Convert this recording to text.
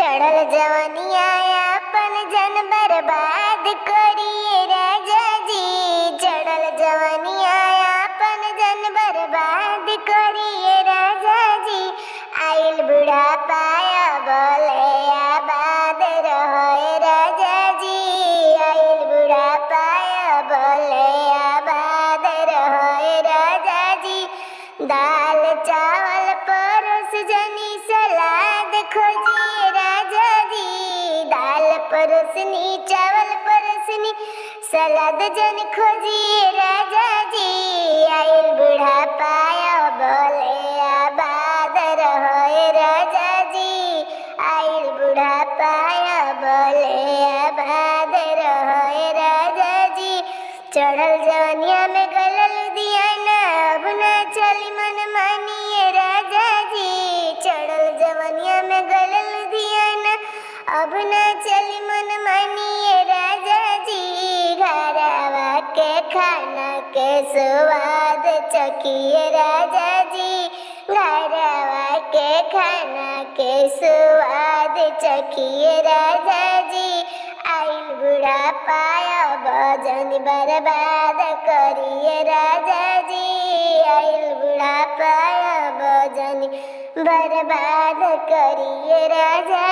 चढ़ल जवनिया अपन जन बर्बाद करिए राजा जी। चढ़ल जवनिया अपन जन बर्बाद करिए राजा जी। आइल बुढ़ापा बोले आबाद रहे राजा जी। आइल बुढ़ापा बोले आबाद रहे राजा जी। दाल चावल परोस जनी सलाद खोजिए राजा जी। दाल परोसनी चावल परोसनी सलाद जन खोजिए राजा जी। आइल बुढ़ापा बोले आबाद रहे राजा जी। आइल बुढ़ापा बोले आबाद रहे राजा जी। चढ़ल जवनिया में गलल दिया ना अब ना चली मन मानिए राजा जी। चढ़ल जवनिया में गलल दिया ना अब ना चली मन मानिए राजा जी। घरवा के खाना के स्वाद चखिए राजा जी। घरवा के खाना के स्वाद चखिए राजा जी। आइल बुढ़ापा भजन बर्बाद करिए राजा जी। आइल बुढ़ापा भजन बर्बाद करिए राजा